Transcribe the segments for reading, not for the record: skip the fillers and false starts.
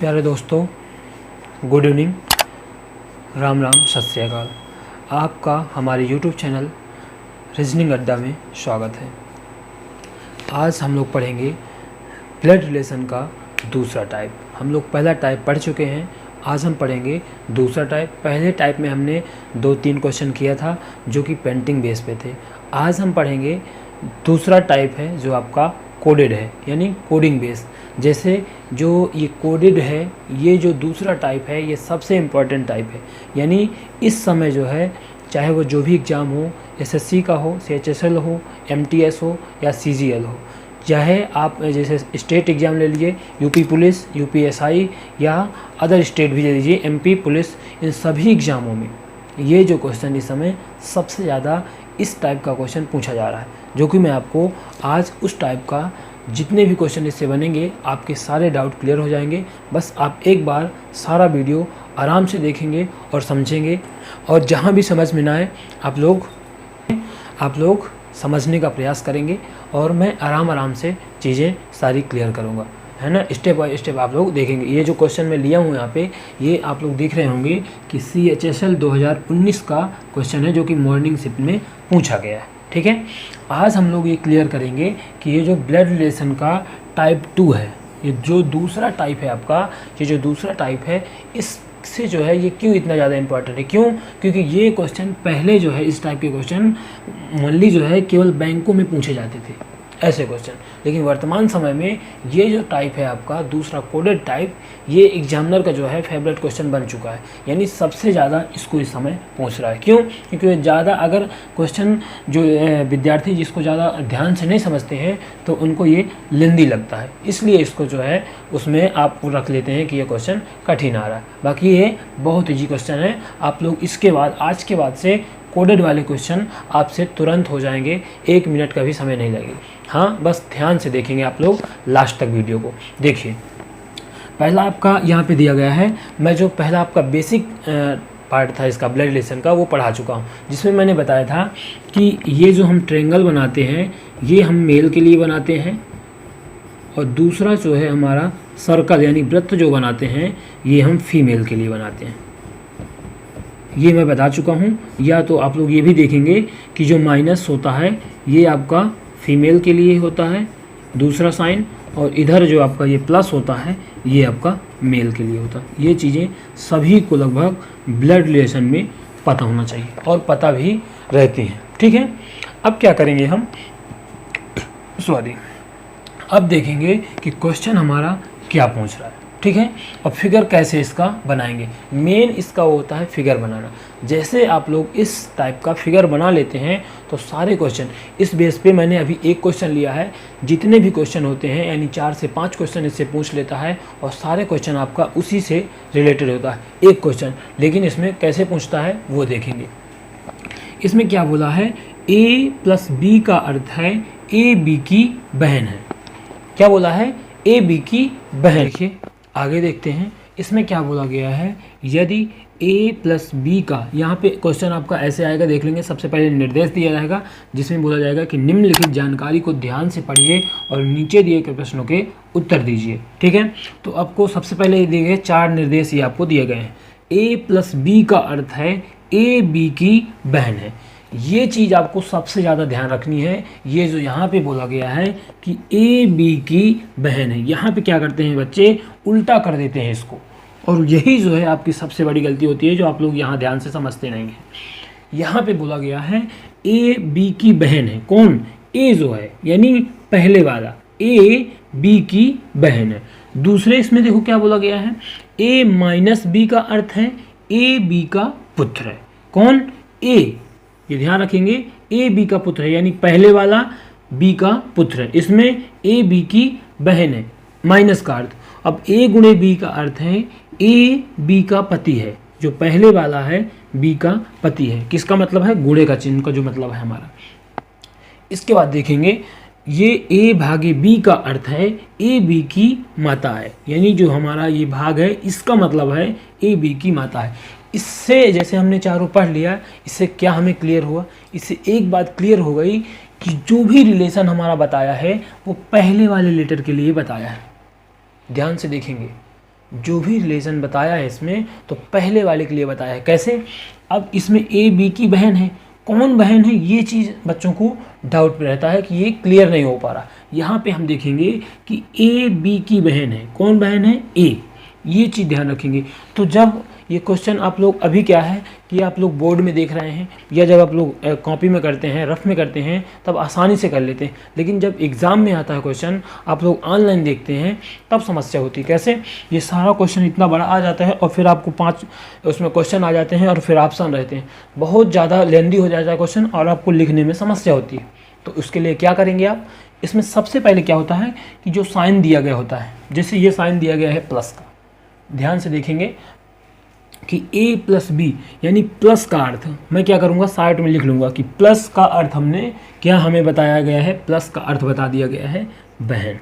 प्यारे दोस्तों, good evening, Ram Ram, सत श्री अकाल। आपका हमारे YouTube चैनल रीजनिंग अड्डा में स्वागत है। आज हम लोग पढ़ेंगे ब्लड रिलेशन का दूसरा टाइप। हम लोग पहला टाइप पढ़ चुके हैं, आज हम पढ़ेंगे दूसरा टाइप। पहले टाइप में हमने 2-3 क्वेश्चन किया था जो कि पेंटिंग बेस पे थे। आज हम पढ़ेंगे दूसरा टाइप है जो आपका कोडेड है, यानी कोडिंग बेस। जैसे जो ये कोडेड है, ये जो दूसरा टाइप है, ये सबसे इम्पॉर्टेंट टाइप है। यानी इस समय जो है, चाहे वो जो भी एग्ज़ाम हो, एसएससी का हो, CHSL हो, MTS हो या CGL हो, चाहे आप जैसे स्टेट एग्ज़ाम ले लीजिए, यूपी पुलिस, UPSI या अदर स्टेट भी ले लीजिए, MP पुलिस, इन सभी एग्ज़ामों में ये जो क्वेश्चन इस समय सबसे ज़्यादा इस टाइप का क्वेश्चन पूछा जा रहा है, जो कि मैं आपको आज उस टाइप का जितने भी क्वेश्चन इससे बनेंगे आपके सारे डाउट क्लियर हो जाएंगे। बस आप एक बार सारा वीडियो आराम से देखेंगे और समझेंगे, और जहाँ भी समझ में ना आए आप लोग समझने का प्रयास करेंगे और मैं आराम से चीज़ें सारी क्लियर करूँगा, है ना। स्टेप बाय स्टेप आप लोग देखेंगे। ये जो क्वेश्चन मैं लिया हूँ यहाँ पे, ये आप लोग देख रहे होंगे कि CHSL 2019 का क्वेश्चन है, जो कि मॉर्निंग शिफ्ट में पूछा गया है। ठीक है, आज हम लोग ये क्लियर करेंगे कि ये जो ब्लड रिलेशन का टाइप 2 है, ये जो दूसरा टाइप है आपका, ये जो दूसरा टाइप है, इससे जो है ये क्यों इतना ज़्यादा इंपॉर्टेंट है। क्यों? क्योंकि ये क्वेश्चन पहले जो है, इस टाइप के क्वेश्चन ओनली जो है केवल बैंकों में पूछे जाते थे, ऐसे क्वेश्चन। लेकिन वर्तमान समय में ये जो टाइप है आपका दूसरा कोडेड टाइप, ये एग्जामिनर का जो है फेवरेट क्वेश्चन बन चुका है। यानी सबसे ज़्यादा इसको इस समय पूछ रहा है। क्यों? क्योंकि ज़्यादा अगर क्वेश्चन जो विद्यार्थी जिसको ज़्यादा ध्यान से नहीं समझते हैं तो उनको ये लेंदी लगता है, इसलिए इसको जो है उसमें आप रख लेते हैं कि ये क्वेश्चन कठिन आ रहा है। बाकी ये बहुत ईजी क्वेश्चन है। आप लोग इसके बाद, आज के बाद से कोडेड वाले क्वेश्चन आपसे तुरंत हो जाएंगे, 1 मिनट का भी समय नहीं लगेगा। हाँ, बस ध्यान से देखेंगे आप लोग, लास्ट तक वीडियो को देखिए। पहला आपका यहाँ पे दिया गया है, मैं जो पहला आपका बेसिक पार्ट था इसका ब्लड रिलेशन का, वो पढ़ा चुका हूँ, जिसमें मैंने बताया था कि ये जो हम ट्रायंगल बनाते हैं, ये हम मेल के लिए बनाते हैं, और दूसरा जो है हमारा सर्कल यानी वृत्त जो बनाते हैं, ये हम फीमेल के लिए बनाते हैं। ये मैं बता चुका हूँ। या तो आप लोग ये भी देखेंगे कि जो माइनस होता है ये आपका फीमेल के लिए होता है, दूसरा साइन, और इधर जो आपका ये प्लस होता है ये आपका मेल के लिए होता है। ये चीज़ें सभी को लगभग ब्लड रिलेशन में पता होना चाहिए, और पता भी रहती हैं। ठीक है, अब क्या करेंगे हम, अब देखेंगे कि क्वेश्चन हमारा क्या पूछ रहा है। ठीक है, और फिगर कैसे इसका बनाएंगे। मेन इसका होता है फिगर बनाना। जैसे आप लोग इस टाइप का फिगर बना लेते हैं तो सारे क्वेश्चन इस बेस पे, मैंने अभी एक क्वेश्चन लिया है, जितने भी क्वेश्चन होते हैं यानी 4 से 5 क्वेश्चन इससे पूछ लेता है, और सारे क्वेश्चन आपका उसी से रिलेटेड होता है, एक क्वेश्चन। लेकिन इसमें कैसे पूछता है वो देखेंगे। इसमें क्या बोला है, A + B का अर्थ है A B की बहन है। क्या बोला है? A B की बहन। देखिए आगे देखते हैं, इसमें क्या बोला गया है, यदि A + B का, यहाँ पे क्वेश्चन आपका ऐसे आएगा, देख लेंगे। सबसे पहले निर्देश दिया जाएगा जिसमें बोला जाएगा कि निम्नलिखित जानकारी को ध्यान से पढ़िए और नीचे दिए गए प्रश्नों के उत्तर दीजिए। ठीक है, तो आपको सबसे पहले दिए गए 4 निर्देश ये आपको दिए गए हैं। A + B का अर्थ है A B की बहन है। ये चीज़ आपको सबसे ज़्यादा ध्यान रखनी है। ये जो यहाँ पे बोला गया है कि A B की बहन है, यहाँ पे क्या करते हैं बच्चे, उल्टा कर देते हैं इसको, और यही जो है आपकी सबसे बड़ी गलती होती है, जो आप लोग यहाँ ध्यान से समझते नहीं हैं। यहाँ पे बोला गया है A B की बहन है। कौन? A जो है, यानी पहले वाला A B की बहन है। दूसरे इसमें देखो क्या बोला गया है, A - B का अर्थ है A B का पुत्र है। कौन? A, ये ध्यान रखेंगे, A B का पुत्र है, यानी पहले वाला B का पुत्र है। इसमें A B की बहन है, माइनस का अर्थ। अब A × B का अर्थ है A B का पति है, जो पहले वाला है B का पति है। किसका मतलब है? गुणे का चिन्ह का जो मतलब है हमारा। इसके बाद देखेंगे, ये A/B का अर्थ है A B की माता है, यानी जो हमारा ये भाग है इसका मतलब है A B की माता है। इससे जैसे हमने चारों पढ़ लिया, इससे क्या हमें क्लियर हुआ, इससे एक बात क्लियर हो गई कि जो भी रिलेशन हमारा बताया है वो पहले वाले लेटर के लिए बताया है। ध्यान से देखेंगे, जो भी रिलेशन बताया है इसमें तो पहले वाले के लिए बताया है। कैसे? अब इसमें ए बी की बहन है, कौन बहन है ये चीज़ बच्चों को डाउट पे रहता है कि ये क्लियर नहीं हो पा रहा। यहाँ पे हम देखेंगे कि ए बी की बहन है, कौन बहन है? ए, ये चीज़ ध्यान रखेंगे। तो जब ये क्वेश्चन आप लोग अभी क्या है कि आप लोग बोर्ड में देख रहे हैं या जब आप लोग कॉपी में करते हैं, रफ में करते हैं, तब आसानी से कर लेते हैं, लेकिन जब एग्ज़ाम में आता है क्वेश्चन, आप लोग ऑनलाइन देखते हैं, तब समस्या होती है। कैसे? ये सारा क्वेश्चन इतना बड़ा आ जाता है और फिर आपको 5 उसमें क्वेश्चन आ जाते हैं और फिर ऑप्शन रहते हैं, बहुत ज़्यादा लेंदी हो जाता है क्वेश्चन और आपको लिखने में समस्या होती है। तो उसके लिए क्या करेंगे आप? इसमें सबसे पहले क्या होता है कि जो साइन दिया गया होता है, जैसे ये साइन दिया गया है प्लस का, ध्यान से देखेंगे कि a प्लस बी यानी प्लस का अर्थ मैं क्या करूँगा, साइड में लिख लूँगा कि प्लस का अर्थ हमने क्या हमें बताया गया है, प्लस का अर्थ बता दिया गया है बहन।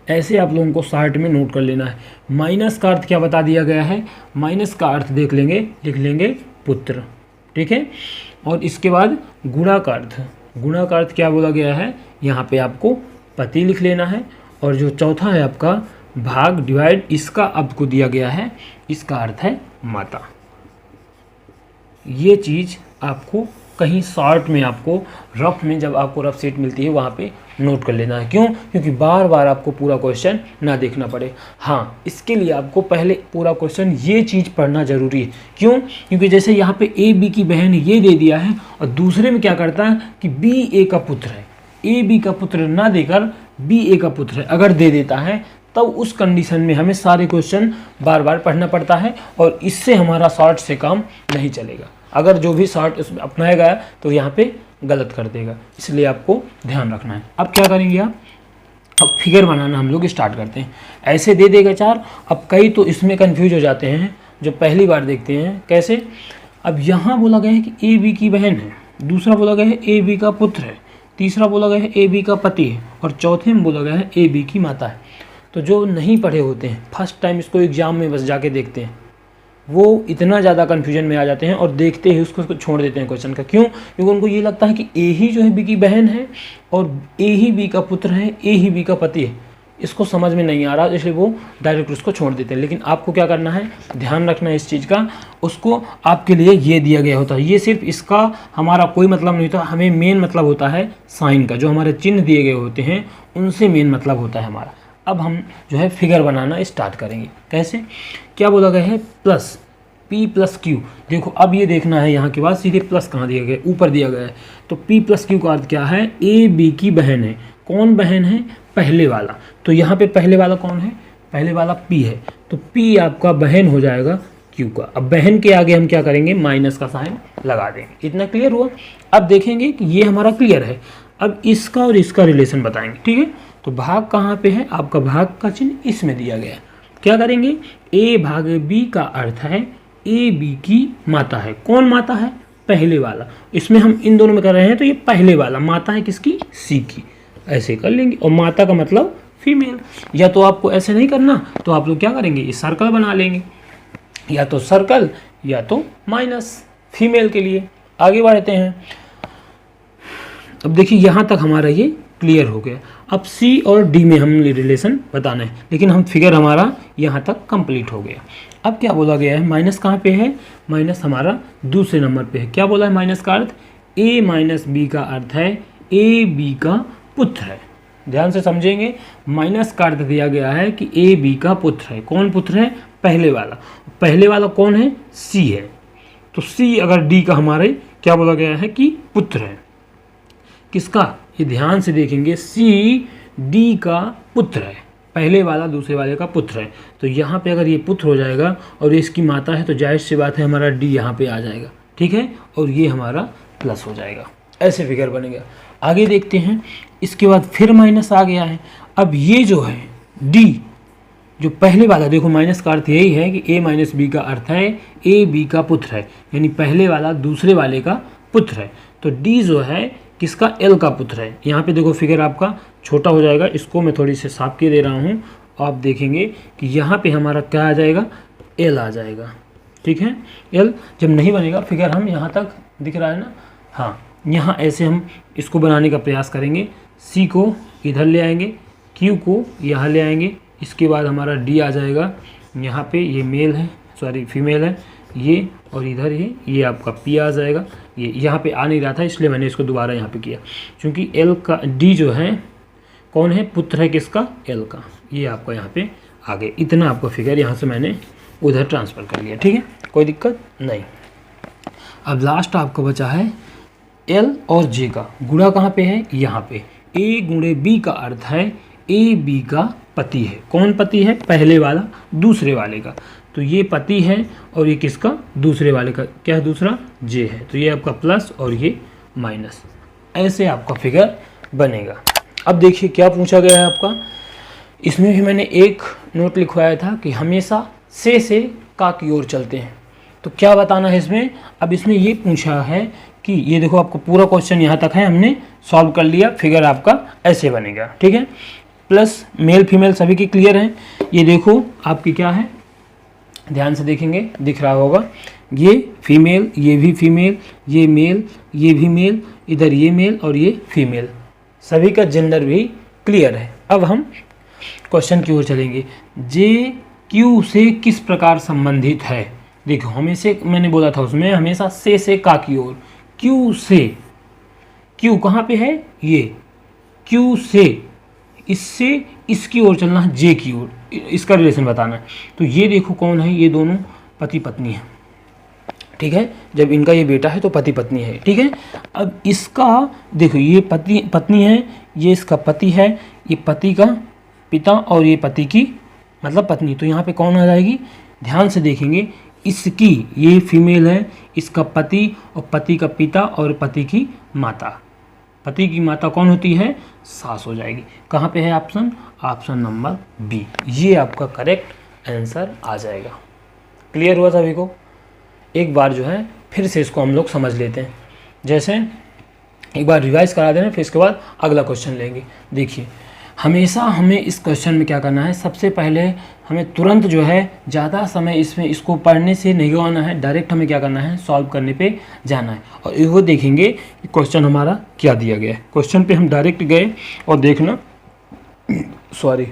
ऐसे आप लोगों को साइड में नोट कर लेना है। माइनस का अर्थ क्या बता दिया गया है? माइनस का अर्थ देख लेंगे, लिख लेंगे पुत्र, ठीक है। और इसके बाद गुणा का अर्थ, गुणा का अर्थ क्या बोला गया है? यहाँ पे आपको पति लिख लेना है। और जो चौथा है आपका भाग डिवाइड, इसका आपको दिया गया है, इसका अर्थ है माता। ये चीज़ आपको कहीं शॉर्ट में, आपको रफ में, जब आपको रफ सीट मिलती है वहाँ पे नोट कर लेना है। क्यों? क्योंकि बार बार आपको पूरा क्वेश्चन ना देखना पड़े। हाँ, इसके लिए आपको पहले पूरा क्वेश्चन ये चीज़ पढ़ना ज़रूरी है। क्यों? क्योंकि जैसे यहाँ पे ए बी की बहन ये दे दिया है और दूसरे में क्या करता है कि बी ए का पुत्र है, ए बी का पुत्र ना देकर बी ए का पुत्र है अगर दे देता है, तब उस कंडीशन में हमें सारे क्वेश्चन बार बार पढ़ना पड़ता है और इससे हमारा शॉर्ट से काम नहीं चलेगा। अगर जो भी शॉर्ट उसमें अपनाएगा तो यहाँ पे गलत कर देगा, इसलिए आपको ध्यान रखना है। अब क्या करेंगे आप? अब फिगर बनाना हम लोग स्टार्ट करते हैं। ऐसे दे देगा 4। अब कई तो इसमें कंफ्यूज हो जाते हैं जो पहली बार देखते हैं। कैसे? अब यहाँ बोला गया है कि ए बी की बहन है, दूसरा बोला गया है ए बी का पुत्र है, तीसरा बोला गया है ए बी का पति है और चौथे में बोला गया है ए बी की माता है। तो जो नहीं पढ़े होते हैं, फर्स्ट टाइम इसको एग्जाम में बस जाके देखते हैं, वो इतना ज़्यादा कन्फ्यूजन में आ जाते हैं और देखते ही उसको छोड़ देते हैं क्वेश्चन का। क्यों? क्योंकि उनको ये लगता है कि ए ही जो है बी की बहन है और ए ही बी का पुत्र है, ए ही बी का पति है। इसको समझ में नहीं आ रहा, इसलिए वो डायरेक्ट उसको छोड़ देते हैं। लेकिन आपको क्या करना है, ध्यान रखना है इस चीज़ का। उसको आपके लिए ये दिया गया होता है, ये सिर्फ इसका हमारा कोई मतलब नहीं होता, हमें मेन मतलब होता है साइन का, जो हमारे चिन्ह दिए गए होते हैं उनसे मेन मतलब होता है हमारा। अब हम जो है फिगर बनाना स्टार्ट करेंगे। कैसे? क्या बोला गया है? Plus P plus Q. देखो अब ये देखना है यहाँ के बाद सीधे प्लस कहाँ दिया गया है, ऊपर दिया गया है। तो P प्लस क्यू का अर्थ क्या है? ए बी की बहन है। कौन बहन है? पहले वाला। तो यहाँ पे पहले वाला कौन है? पहले वाला P है। तो P आपका बहन हो जाएगा Q का। अब बहन के आगे हम क्या करेंगे? माइनस का साइन लगा देंगे। इतना क्लियर हुआ? अब देखेंगे कि ये हमारा क्लियर है। अब इसका और इसका रिलेशन बताएंगे, ठीक है। तो भाग कहाँ पे है? आपका भाग का चिन्ह इसमें दिया गया है। क्या करेंगे? ए भाग बी का अर्थ है ए बी की माता है। कौन माता है? पहले वाला। इसमें हम इन दोनों में कर रहे हैं तो ये पहले वाला माता है किसकी? सी की। ऐसे कर लेंगे। और माता का मतलब फीमेल। या तो आपको ऐसे नहीं करना तो आप लोग क्या करेंगे? ये सर्कल बना लेंगे, या तो सर्कल या तो माइनस फीमेल के लिए। आगे बढ़ते हैं। अब देखिए यहाँ तक हमारा ये क्लियर हो गया। अब सी और डी में हम रिलेशन बताना है, लेकिन हम फिगर हमारा यहाँ तक कंप्लीट हो गया। अब क्या बोला गया है? माइनस कहाँ पे है? माइनस हमारा दूसरे नंबर पे है। क्या बोला है माइनस का अर्थ? ए माइनस बी का अर्थ है ए बी का पुत्र है। ध्यान से समझेंगे, माइनस का अर्थ दिया गया है कि ए बी का पुत्र है। कौन पुत्र है? पहले वाला। पहले वाला कौन है? सी है। तो सी अगर डी का हमारे क्या बोला गया है कि पुत्र है। किसका? ये ध्यान से देखेंगे, सी डी का पुत्र है। पहले वाला दूसरे वाले का पुत्र है। तो यहाँ पे अगर ये पुत्र हो जाएगा और ये इसकी माता है तो जाहिर सी बात है हमारा डी यहाँ पे आ जाएगा, ठीक है। और ये हमारा प्लस हो जाएगा। ऐसे फिगर बनेगा। आगे देखते हैं। इसके बाद फिर माइनस आ गया है। अब ये जो है डी, जो पहले वाला, देखो माइनस का अर्थ यही है कि ए माइनस बी का अर्थ है ए बी का पुत्र है, यानी पहले वाला दूसरे वाले का पुत्र है। तो डी जो है किसका? एल का पुत्र है। यहाँ पे देखो फिगर आपका छोटा हो जाएगा, इसको मैं थोड़ी से साफ किए दे रहा हूँ। आप देखेंगे कि यहाँ पे हमारा क्या आ जाएगा? एल आ जाएगा, ठीक है। एल जब नहीं बनेगा फिगर, हम यहाँ तक दिख रहा है ना, हाँ, यहाँ ऐसे हम इसको बनाने का प्रयास करेंगे। सी को इधर ले आएंगे, क्यू को यहाँ ले आएंगे, इसके बाद हमारा डी आ जाएगा, यहाँ पे ये मेल है, सॉरी फीमेल है ये, और इधर ये आपका पी आ जाएगा। ये यहाँ पे आ नहीं रहा था इसलिए मैंने इसको दोबारा यहाँ पे किया, क्योंकि एल का डी जो है कौन है, पुत्र है किसका, एल का। ये आपका यहाँ पे आ गए, इतना आपका फिगर यहाँ से मैंने उधर ट्रांसफ़र कर लिया, ठीक है, कोई दिक्कत नहीं। अब लास्ट आपका बचा है एल और जे का गुणा कहाँ पे है, यहाँ पे। ए गुणे बी का अर्थ है ए बी का पति है। कौन पति है, पहले वाला दूसरे वाले का, तो ये पति है और ये किसका, दूसरे वाले का, क्या है दूसरा, जे है। तो ये आपका प्लस और ये माइनस, ऐसे आपका फिगर बनेगा। अब देखिए क्या पूछा गया है आपका, इसमें भी मैंने एक नोट लिखवाया था कि हमेशा से का की ओर चलते हैं। तो क्या बताना है इसमें, अब इसमें ये पूछा है कि ये देखो आपको पूरा क्वेश्चन यहाँ तक है, हमने सॉल्व कर लिया, फिगर आपका ऐसे बनेगा, ठीक है। प्लस मेल फीमेल सभी की क्लियर हैं। ये देखो आपकी क्या है, ध्यान से देखेंगे दिख रहा होगा, ये फीमेल, ये भी फीमेल, ये मेल, ये भी मेल, इधर ये मेल और ये फीमेल, सभी का जेंडर भी क्लियर है। अब हम क्वेश्चन की ओर चलेंगे। जे क्यू से किस प्रकार संबंधित है, देखो हमेशा मैंने बोला था उसमें हमेशा से का की ओर, क्यू से, क्यू कहाँ पे है, ये क्यू से इससे इसकी ओर चलना है, जे की ओर, इसका रिलेशन बताना है। तो ये देखो कौन है, ये दोनों पति पत्नी है, ठीक है, जब इनका ये बेटा है तो पति पत्नी है, ठीक है। अब इसका देखो ये पति पत्नी है, ये इसका पति है, ये पति का पिता और ये पति की मतलब पत्नी, तो यहाँ पे कौन आ जाएगी, ध्यान से देखेंगे, इसकी ये फीमेल है, इसका पति और पति का पिता और पति की माता, पति की माता कौन होती है, सास हो जाएगी। कहाँ पे है ऑप्शन, ऑप्शन नंबर बी, ये आपका करेक्ट आंसर आ जाएगा। क्लियर हुआ सभी को, एक बार जो है फिर से इसको हम लोग समझ लेते हैं, जैसे एक बार रिवाइज करा देना, फिर इसके बाद अगला क्वेश्चन लेंगे। देखिए हमेशा हमें इस क्वेश्चन में क्या करना है, सबसे पहले हमें तुरंत जो है ज़्यादा समय इसमें इसको पढ़ने से नहीं गवाना है, डायरेक्ट हमें क्या करना है, सॉल्व करने पे जाना है। और वो देखेंगे कि क्वेश्चन हमारा क्या दिया गया है, क्वेश्चन पे हम डायरेक्ट गए और देखना सॉरी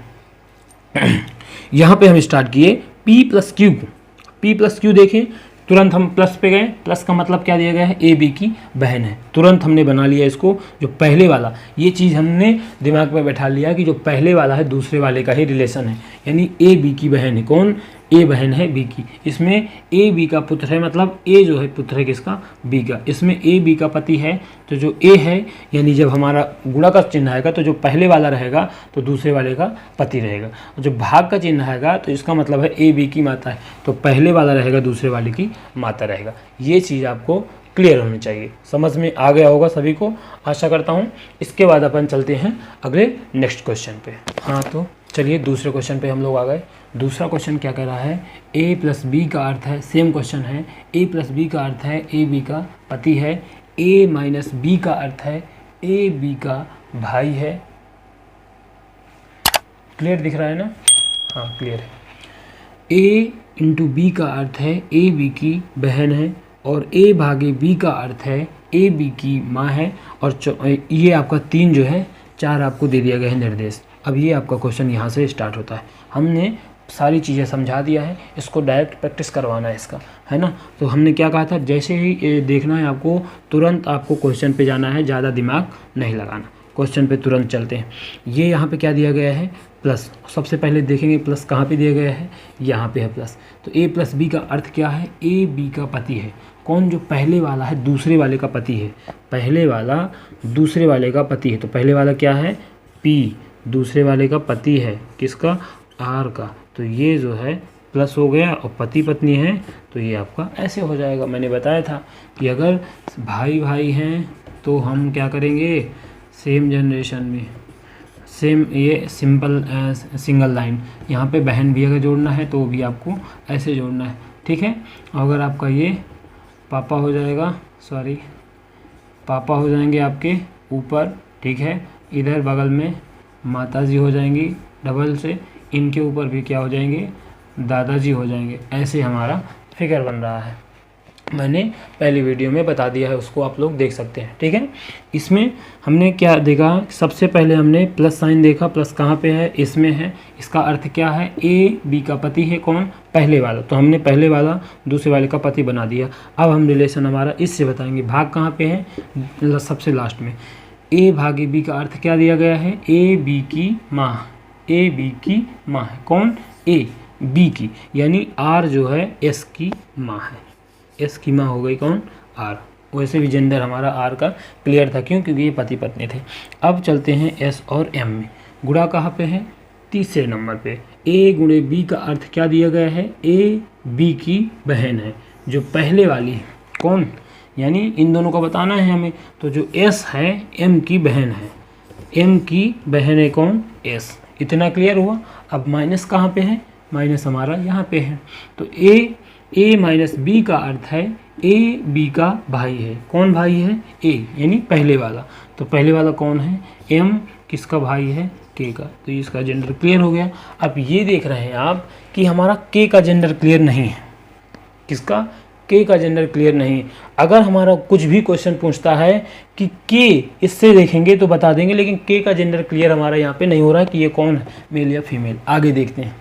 यहाँ पे हम स्टार्ट किए P प्लस क्यू देखें, तुरंत हम प्लस पे गए, प्लस का मतलब क्या दिया गया है, ए बी की बहन है, तुरंत हमने बना लिया इसको, जो पहले वाला, ये चीज़ हमने दिमाग में बैठा लिया कि जो पहले वाला है दूसरे वाले का ही रिलेशन है, यानी ए बी की बहन है, कौन, ए बहन है बी की, इसमें ए बी का पुत्र है, मतलब ए जो है पुत्र है किसका, बी का, इसमें ए बी का पति है, तो जो ए है यानी जब हमारा गुणा का चिन्ह आएगा तो जो पहले वाला रहेगा तो दूसरे वाले का पति रहेगा, जो भाग का चिन्ह आएगा तो इसका मतलब है ए बी की माता है, तो पहले वाला रहेगा दूसरे वाले की माता रहेगा। ये चीज़ आपको क्लियर होनी चाहिए, समझ में आ गया होगा सभी को, आशा करता हूँ। इसके बाद अपन चलते हैं अगले नेक्स्ट क्वेश्चन पे। हाँ तो चलिए दूसरे क्वेश्चन पे हम लोग आ गए। दूसरा क्वेश्चन क्या कह रहा है, ए प्लस बी का अर्थ है, सेम क्वेश्चन है, ए प्लस बी का अर्थ है ए बी का पति है, ए माइनस बी का अर्थ है ए बी का भाई है। क्लियर दिख रहा है ना, हाँ क्लियर है। ए इंटू बी का अर्थ है ए बी की बहन है, और ए भागे बी का अर्थ है ए बी की माँ है, और ये आपका 3 जो है 4 आपको दे दिया गया है निर्देश। अब ये आपका क्वेश्चन यहाँ से स्टार्ट होता है, हमने सारी चीज़ें समझा दिया है, इसको डायरेक्ट प्रैक्टिस करवाना है इसका, है ना। तो हमने क्या कहा था, जैसे ही देखना है आपको, तुरंत आपको क्वेश्चन पे जाना है, ज़्यादा दिमाग नहीं लगाना, क्वेश्चन पे तुरंत चलते हैं। ये यहाँ पे क्या दिया गया है, प्लस, सबसे पहले देखेंगे प्लस कहाँ पे दिया गया है, यहाँ पे है प्लस। तो ए प्लस बी का अर्थ क्या है, ए बी का पति है, कौन, जो पहले वाला है दूसरे वाले का पति है, पहले वाला दूसरे वाले का पति है, तो पहले वाला क्या है, पी, दूसरे वाले का पति है किसका, आर का, तो ये जो है प्लस हो गया, और पति पत्नी है तो ये आपका ऐसे हो जाएगा। मैंने बताया था कि अगर भाई भाई हैं तो हम क्या करेंगे, सेम जनरेशन में सेम, ये सिंपल सिंगल लाइन, यहाँ पे बहन भी अगर जोड़ना है तो भी आपको ऐसे जोड़ना है, ठीक है। अगर आपका ये पापा हो जाएगा, सॉरी पापा हो जाएंगे आपके ऊपर, ठीक है, इधर बगल में माताजी हो जाएंगी डबल से, इनके ऊपर भी क्या हो जाएंगे, दादाजी हो जाएंगे, ऐसे हमारा फिगर बन रहा है। मैंने पहले वीडियो में बता दिया है, उसको आप लोग देख सकते हैं। ठीक है, इसमें हमने क्या देखा, सबसे पहले हमने प्लस साइन देखा, प्लस कहाँ पे है, इसमें है। इसका अर्थ क्या है, ए बी का पति है कौन, पहले वाला, तो हमने पहले वाला दूसरे वाले का पति बना दिया। अब हम रिलेशन हमारा इससे बताएंगे, भाग कहाँ पे है, सबसे लास्ट में। ए भागे बी का अर्थ क्या दिया गया है, ए बी की माँ, ए बी की माँ है कौन, ए बी की, यानी आर जो है एस की माँ है, एस की माँ हो गई कौन, आर। वैसे भी जेंडर हमारा आर का क्लियर था, क्यों, क्योंकि ये पति पत्नी थे। अब चलते हैं एस और एम में। गुणा कहाँ पे है, तीसरे नंबर पे। ए गुणे बी का अर्थ क्या दिया गया है, ए बी की बहन है, जो पहले वाली है कौन, यानी इन दोनों को बताना है हमें। तो जो एस है एम की बहन है, एम की बहन है कौन, एस। इतना क्लियर हुआ। अब माइनस कहाँ पे है, माइनस हमारा यहाँ पे है। तो ए माइनस बी का अर्थ है ए बी का भाई है, कौन भाई है, ए, यानी पहले वाला। तो पहले वाला कौन है, एम किसका भाई है, के का। तो इसका जेंडर क्लियर हो गया। अब ये देख रहे हैं आप कि हमारा के का जेंडर क्लियर नहीं है, किसका, के का जेंडर क्लियर नहीं है। अगर हमारा कुछ भी क्वेश्चन पूछता है कि के, इससे देखेंगे तो बता देंगे, लेकिन के का जेंडर क्लियर हमारा यहाँ पे नहीं हो रहा है कि ये कौन है, मेल या फीमेल। आगे देखते हैं,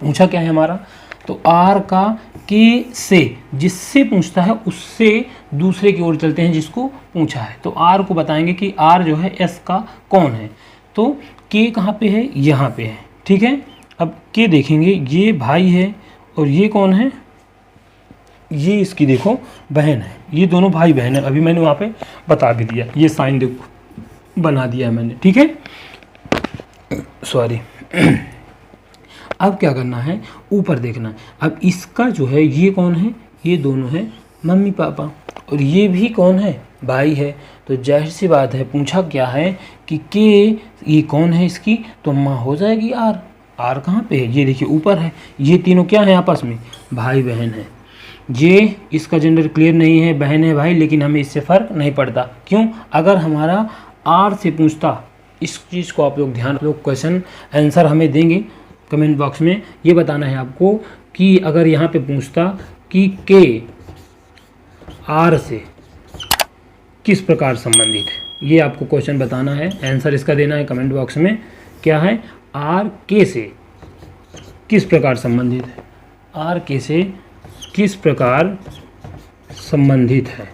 पूछा क्या है हमारा, तो आर का के से, जिससे पूछता है उससे दूसरे की ओर चलते हैं जिसको पूछा है। तो आर को बताएंगे कि आर जो है एस का कौन है। तो के कहाँ पे है, यहाँ पे है। ठीक है, अब के देखेंगे, ये भाई है और ये कौन है, ये इसकी देखो बहन है, ये दोनों भाई बहन है। अभी मैंने वहाँ पे बता भी दिया, ये साइन देखो बना दिया मैंने। ठीक है, सॉरी। अब क्या करना है, ऊपर देखना है। अब इसका जो है ये कौन है, ये दोनों है मम्मी पापा, और ये भी कौन है, भाई है। तो जाहिर सी बात है, पूछा क्या है कि के ये कौन है इसकी, तो माँ हो जाएगी आर। आर कहाँ पे है, ये देखिए ऊपर है। ये तीनों क्या है आपस में, भाई बहन है। ये इसका जेंडर क्लियर नहीं है, बहन है भाई, लेकिन हमें इससे फ़र्क नहीं पड़ता। क्यों, अगर हमारा आर से पूछता, इस चीज़ को आप लोग ध्यान, लोग क्वेश्चन आंसर हमें देंगे कमेंट बॉक्स में। ये बताना है आपको कि अगर यहाँ पे पूछता कि के आर से किस प्रकार संबंधित है, ये आपको क्वेश्चन बताना है, आंसर इसका देना है कमेंट बॉक्स में। क्या है, आर के से किस प्रकार संबंधित है, आर के से किस प्रकार संबंधित है,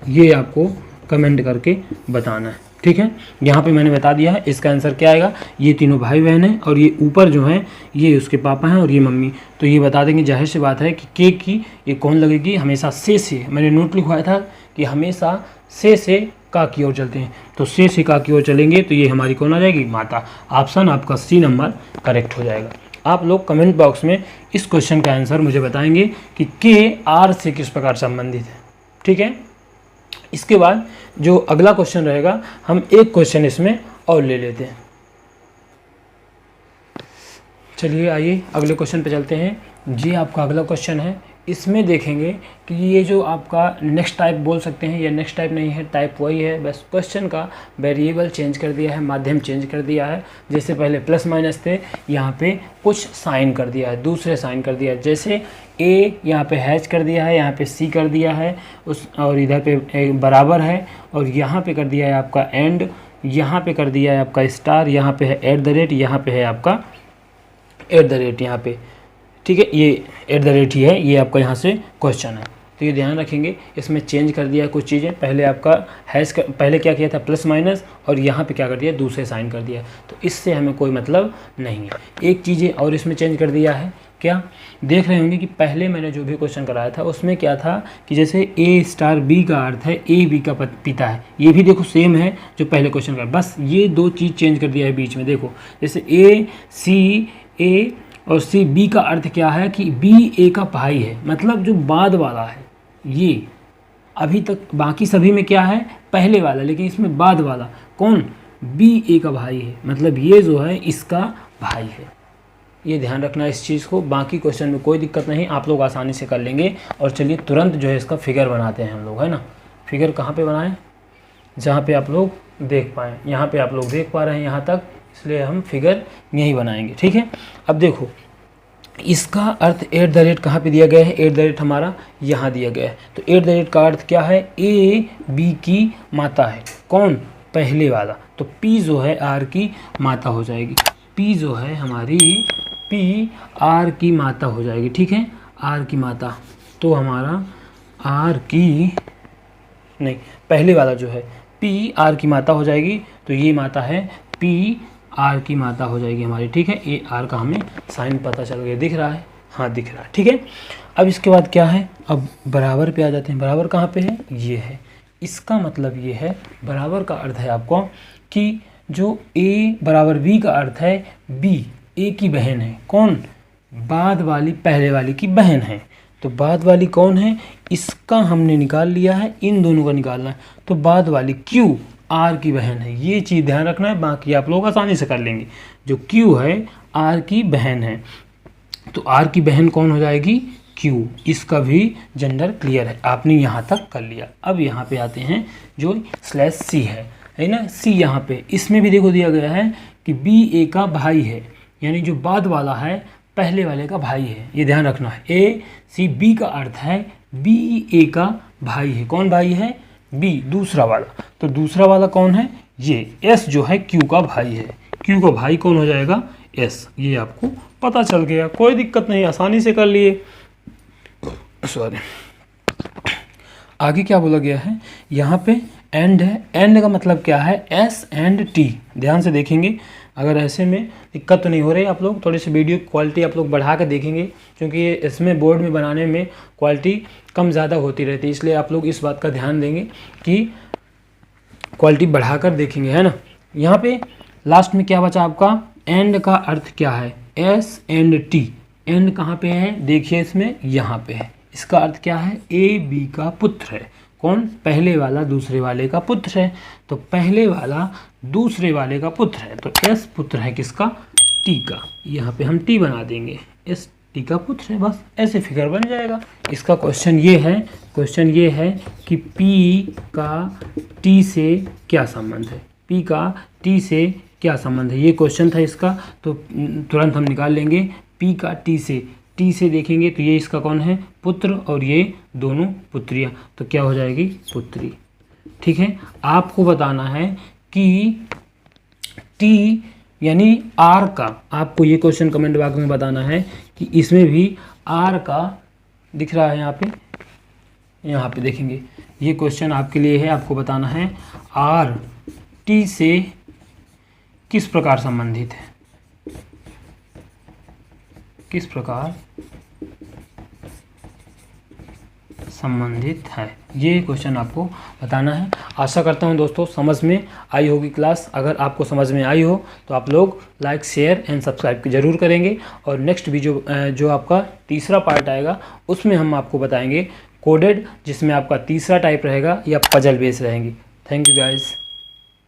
ये आपको कमेंट करके बताना है। ठीक है, यहाँ पे मैंने बता दिया है। इसका आंसर क्या आएगा, ये तीनों भाई बहन हैं और ये ऊपर जो हैं ये उसके पापा हैं और ये मम्मी। तो ये बता देंगे, जाहिर सी बात है कि के की ये कौन लगेगी, हमेशा से। मैंने नोट लिखवाया था कि हमेशा से का की ओर चलते हैं, तो से का की ओर चलेंगे तो ये हमारी कौन आ जाएगी, माता। ऑप्शन आपका सी नंबर करेक्ट हो जाएगा। आप लोग कमेंट बॉक्स में इस क्वेश्चन का आंसर मुझे बताएंगे कि के आर से किस प्रकार संबंधित है। ठीक है, इसके बाद जो अगला क्वेश्चन रहेगा, हम एक क्वेश्चन इसमें और ले लेते हैं। चलिए आइए अगले क्वेश्चन पे चलते हैं। जी आपका अगला क्वेश्चन है, इसमें देखेंगे कि ये जो आपका नेक्स्ट टाइप बोल सकते हैं, या नेक्स्ट टाइप नहीं है, टाइप वही है, बस क्वेश्चन का वेरिएबल चेंज कर दिया है, माध्यम चेंज कर दिया है। जैसे पहले प्लस माइनस थे, यहाँ पे कुछ साइन कर दिया है, दूसरे साइन कर दिया है। जैसे ए यहाँ पे हैच कर दिया है, यहाँ पे सी कर दिया है उस, और इधर पे बराबर है, और यहाँ पे कर दिया है आपका एंड, यहाँ पे कर दिया है आपका स्टार, यहाँ पे है एट द रेट, यहाँ पे है आपका एट द रेट यहाँ पे। ठीक है, ये एट द रेट ही है, ये आपका यहाँ से क्वेश्चन है। तो ये ध्यान रखेंगे, इसमें चेंज कर दिया है कुछ चीज़ें। पहले आपका हैश पहले क्या किया था, प्लस माइनस, और यहाँ पे क्या कर दिया, दूसरे साइन कर दिया। तो इससे हमें कोई मतलब नहीं है। एक चीज़ें और इसमें चेंज कर दिया है, क्या देख रहे होंगे कि पहले मैंने जो भी क्वेश्चन कराया था उसमें क्या था कि जैसे ए स्टार बी का अर्थ है ए बी का पिता है, ये भी देखो सेम है जो पहले क्वेश्चन का, बस ये दो चीज़ चेंज कर दिया है बीच में। देखो जैसे ए सी, ए और सी, बी का अर्थ क्या है कि बी ए का भाई है, मतलब जो बाद वाला है। ये अभी तक बाकी सभी में क्या है, पहले वाला, लेकिन इसमें बाद वाला कौन, बी ए का भाई है, मतलब ये जो है इसका भाई है। ये ध्यान रखना इस चीज़ को। बाकी क्वेश्चन में कोई दिक्कत नहीं, आप लोग आसानी से कर लेंगे। और चलिए तुरंत जो है इसका फिगर बनाते हैं हम लोग, है ना। फिगर कहाँ पे बनाएं, जहाँ पे आप लोग देख पाएँ। यहाँ पे आप लोग देख पा रहे हैं यहाँ तक, इसलिए हम फिगर यहीं बनाएंगे। ठीक है, अब देखो इसका अर्थ एट द रेट कहाँ पे दिया गया है, एट द रेट हमारा यहाँ दिया गया है। तो एट द रेट का अर्थ क्या है, ए बी की माता है, कौन, पहले वाला। तो पी जो है आर की माता हो जाएगी, पी जो है हमारी पी आर की माता हो जाएगी, ठीक है, आर की माता। तो हमारा आर की नहीं, पहले वाला जो है पी आर की माता हो जाएगी। तो ये माता है पी आर की माता हो जाएगी हमारी, ठीक है। ए आर का हमें साइन पता चल गया, दिख रहा है, हाँ दिख रहा है, ठीक है। अब इसके बाद क्या है, अब बराबर पे आ जाते हैं। बराबर कहाँ पे है, ये है। इसका मतलब ये है, बराबर का अर्थ है आपको कि जो ए बराबर बी का अर्थ है, बी ए की बहन है, कौन, बाद वाली पहले वाली की बहन है। तो बाद वाली कौन है, इसका हमने निकाल लिया है, इन दोनों का निकालना है। तो बाद वाली क्यू आर की बहन है, ये चीज़ ध्यान रखना है, बाकी आप लोग आसानी से कर लेंगे। जो क्यू है आर की बहन है, तो आर की बहन कौन हो जाएगी, क्यू। इसका भी जेंडर क्लियर है, आपने यहाँ तक कर लिया। अब यहाँ पे आते हैं जो स्लैश सी है ना, सी यहाँ पे, इसमें भी देखो दिया गया है कि बी ए का भाई है, यानी जो बाद वाला है पहले वाले का भाई है, ये ध्यान रखना है। ए सी बी का अर्थ है बी ए का भाई है, कौन भाई है, बी दूसरा वाला। तो दूसरा वाला कौन है, ये एस जो है क्यू का भाई है, क्यू का भाई कौन हो जाएगा, एस। ये आपको पता चल गया, कोई दिक्कत नहीं, आसानी से कर लिए। सॉरी, आगे क्या बोला गया है, यहाँ पे एंड है। एंड का मतलब क्या है, एस एंड टी। ध्यान से देखेंगे, अगर ऐसे में दिक्कत तो नहीं हो रही, आप लोग थोड़ी सी वीडियो क्वालिटी आप लोग बढ़ा कर देखेंगे, क्योंकि इसमें बोर्ड में बनाने में क्वालिटी कम ज़्यादा होती रहती है, इसलिए आप लोग इस बात का ध्यान देंगे कि क्वालिटी बढ़ा कर देखेंगे, है ना। यहाँ पे लास्ट में क्या बचा आपका, एंड का अर्थ क्या है, एस एंड टी। एंड कहाँ पे है, देखिए इसमें यहाँ पे है। इसका अर्थ क्या है, ए बी का पुत्र है, कौन, पहले वाला दूसरे वाले का पुत्र है। तो पहले वाला दूसरे वाले का पुत्र है, तो एस पुत्र है किसका, टी का। यहाँ पे हम टी बना देंगे, एस टी का पुत्र है, बस ऐसे फिगर बन जाएगा। इसका क्वेश्चन ये है कि पी का टी से क्या संबंध है, पी का टी से क्या संबंध है, ये क्वेश्चन था इसका। तो तुरंत हम निकाल लेंगे, पी का टी से देखेंगे तो ये इसका कौन है, पुत्र, और ये दोनों पुत्रियाँ, तो क्या हो जाएगी, पुत्री, ठीक है। आपको बताना है कि टी यानी आर का, आपको ये क्वेश्चन कमेंट बॉक्स में बताना है कि इसमें भी आर का दिख रहा है, यहाँ पे देखेंगे, ये क्वेश्चन आपके लिए है। आपको बताना है आर टी से किस प्रकार संबंधित है, किस प्रकार संबंधित है, ये क्वेश्चन आपको बताना है। आशा करता हूँ दोस्तों समझ में आई होगी क्लास। अगर आपको समझ में आई हो तो आप लोग लाइक शेयर एंड सब्सक्राइब जरूर करेंगे। और नेक्स्ट वीडियो जो आपका तीसरा पार्ट आएगा उसमें हम आपको बताएंगे कोडेड, जिसमें आपका तीसरा टाइप रहेगा या पजल बेस रहेंगी। Thank you guys.